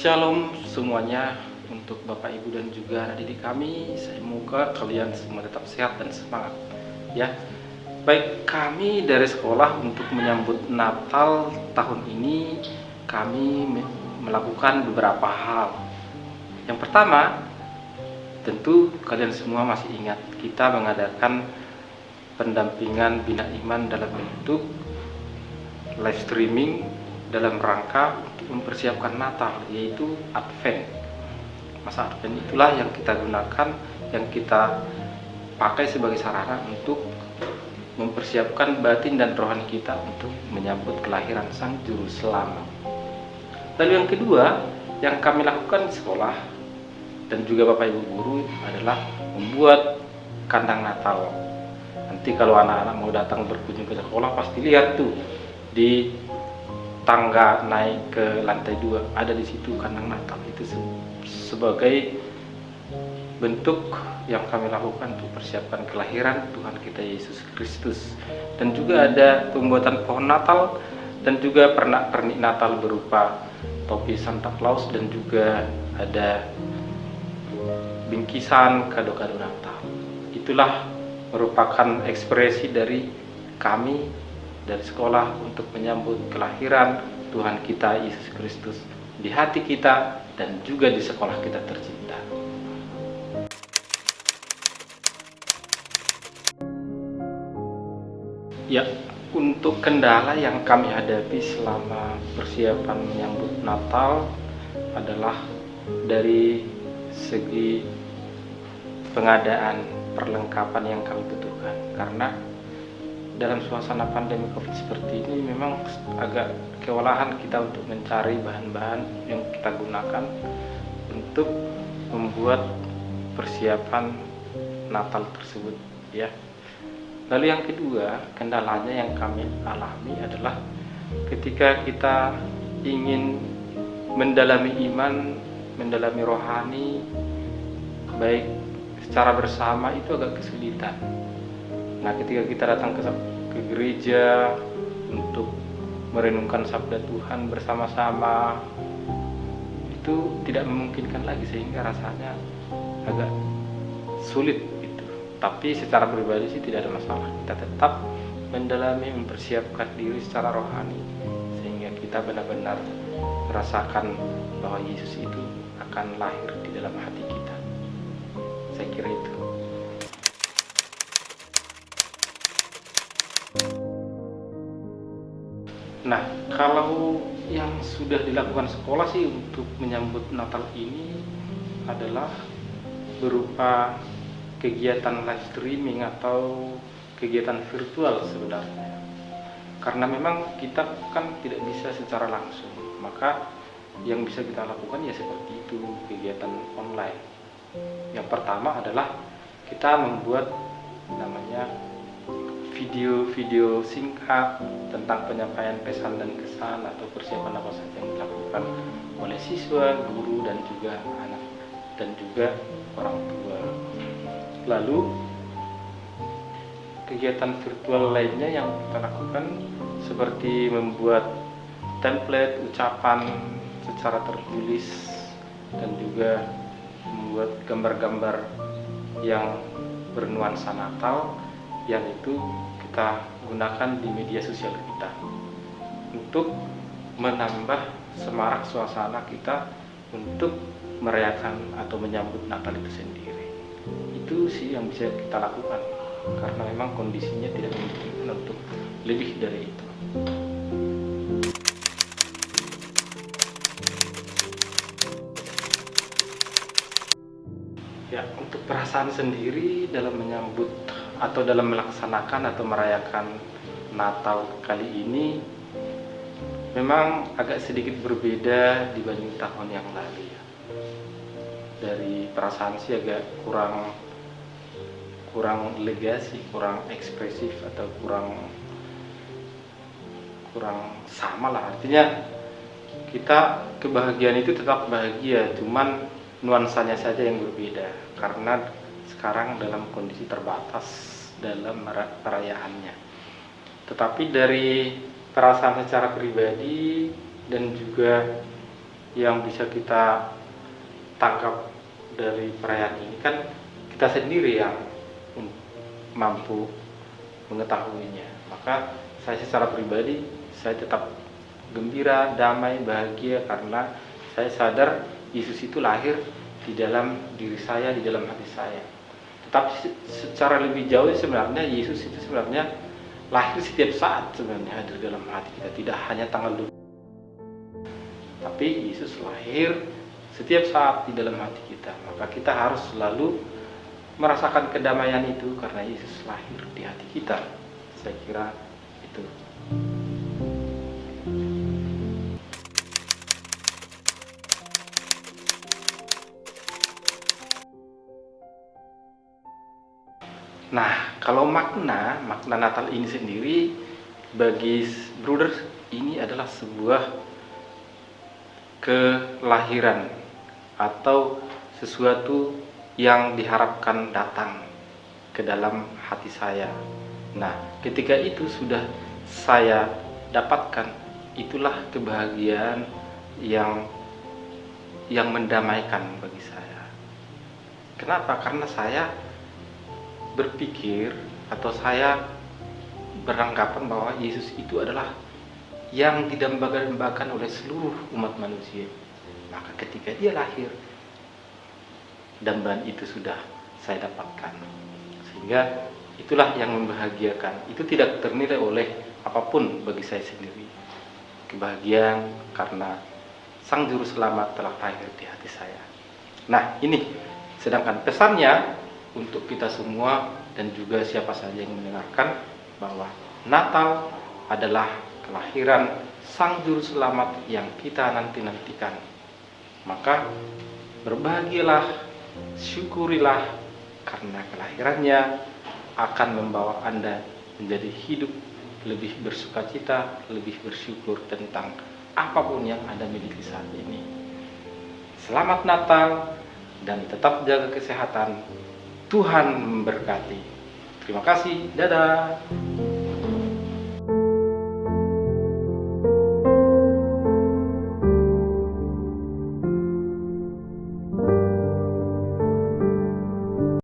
Shalom semuanya untuk Bapak Ibu dan juga anak didik kami. Semoga kalian semua tetap sehat dan semangat ya. Baik, kami dari sekolah untuk menyambut Natal tahun ini kami melakukan beberapa hal. Yang pertama, tentu kalian semua masih ingat kita mengadakan pendampingan bina iman dalam bentuk live streaming dalam rangka untuk mempersiapkan Natal, yaitu Advent. Masa Advent itulah yang kita gunakan, yang kita pakai sebagai sarana untuk mempersiapkan batin dan rohani kita untuk menyambut kelahiran Sang Juru Selamat. Lalu yang kedua yang kami lakukan di sekolah dan juga Bapak Ibu guru adalah membuat kandang Natal. Nanti kalau anak-anak mau datang berkunjung ke sekolah pasti lihat tuh di tangga naik ke lantai 2 ada di situ kandang Natal. Itu sebagai bentuk yang kami lakukan untuk persiapkan kelahiran Tuhan kita Yesus Kristus. Dan juga ada pembuatan pohon Natal dan juga pernak-pernik Natal berupa topi Santa Claus dan juga ada bingkisan kado-kado Natal. Itulah merupakan ekspresi dari kami dari sekolah untuk menyambut kelahiran Tuhan kita Yesus Kristus di hati kita dan juga di sekolah kita tercinta. Ya, untuk kendala yang kami hadapi selama persiapan menyambut Natal adalah dari segi pengadaan perlengkapan yang kami butuhkan, karena dalam suasana pandemi COVID seperti ini memang agak kewalahan kita untuk mencari bahan-bahan yang kita gunakan untuk membuat persiapan Natal tersebut ya. Lalu yang kedua, kendalanya yang kami alami adalah ketika kita ingin mendalami iman, mendalami rohani baik secara bersama itu agak kesulitan. Nah, ketika kita datang ke gereja untuk merenungkan sabda Tuhan bersama-sama, itu tidak memungkinkan lagi sehingga rasanya agak sulit itu. Tapi secara pribadi sih tidak ada masalah. Kita tetap mendalami, mempersiapkan diri secara rohani sehingga kita benar-benar merasakan bahwa Yesus itu akan lahir di dalam hati kita. Saya kira itu. Nah, kalau yang sudah dilakukan sekolah sih untuk menyambut Natal ini adalah berupa kegiatan live streaming atau kegiatan virtual sebenarnya. Karena memang kita kan tidak bisa secara langsung, maka yang bisa kita lakukan ya seperti itu, kegiatan online. Yang pertama adalah kita membuat namanya video-video singkat tentang penyampaian pesan dan kesan atau persiapan apa saja yang dilakukan oleh siswa, guru, dan juga anak dan juga orang tua. Lalu kegiatan virtual lainnya yang kita lakukan seperti membuat template ucapan secara tertulis dan juga membuat gambar-gambar yang bernuansa Natal yang itu kita gunakan di media sosial kita untuk menambah semarak suasana kita untuk merayakan atau menyambut Natal itu sendiri. Itu sih yang bisa kita lakukan karena memang kondisinya tidak memungkinkan untuk lebih dari itu. Ya, untuk perasaan sendiri dalam menyambut atau dalam melaksanakan atau merayakan Natal kali ini memang agak sedikit berbeda dibanding tahun yang lalu ya. Dari perasaan sih agak kurang lega sih, kurang ekspresif atau kurang sama lah. Artinya kita kebahagiaan itu tetap bahagia, cuman nuansanya saja yang berbeda karena sekarang dalam kondisi terbatas dalam perayaannya. Tetapi dari perasaan secara pribadi dan juga yang bisa kita tangkap dari perayaan ini kan kita sendiri yang mampu mengetahuinya. Maka saya secara pribadi saya tetap gembira, damai, bahagia karena saya sadar Yesus itu lahir di dalam diri saya, di dalam hati saya. Tetapi secara lebih jauh sebenarnya Yesus itu sebenarnya lahir setiap saat sebenarnya hadir dalam hati kita, tidak hanya tanggal 20. Tapi Yesus lahir setiap saat di dalam hati kita. Maka kita harus selalu merasakan kedamaian itu karena Yesus lahir di hati kita. Saya kira itu. Nah, kalau makna Natal ini sendiri bagi brothers ini adalah sebuah kelahiran atau sesuatu yang diharapkan datang ke dalam hati saya. Nah, ketika itu sudah saya dapatkan, itulah kebahagiaan yang mendamaikan bagi saya. Kenapa? Karena saya berpikir atau saya beranggapan bahwa Yesus itu adalah yang didambakan oleh seluruh umat manusia. Maka ketika dia lahir, dambaan itu sudah saya dapatkan. Sehingga itulah yang membahagiakan. Itu tidak ternilai oleh apapun bagi saya sendiri. Kebahagiaan karena Sang Juru Selamat telah lahir di hati saya. Nah, ini sedangkan pesannya untuk kita semua dan juga siapa saja yang mendengarkan bahwa Natal adalah kelahiran Sang Juru Selamat yang kita nanti-nantikan. Maka berbahagialah, syukurilah karena kelahirannya akan membawa Anda menjadi hidup lebih bersukacita, lebih bersyukur tentang apapun yang Anda miliki saat ini. Selamat Natal dan tetap jaga kesehatan. Tuhan memberkati. Terima kasih. Dadah.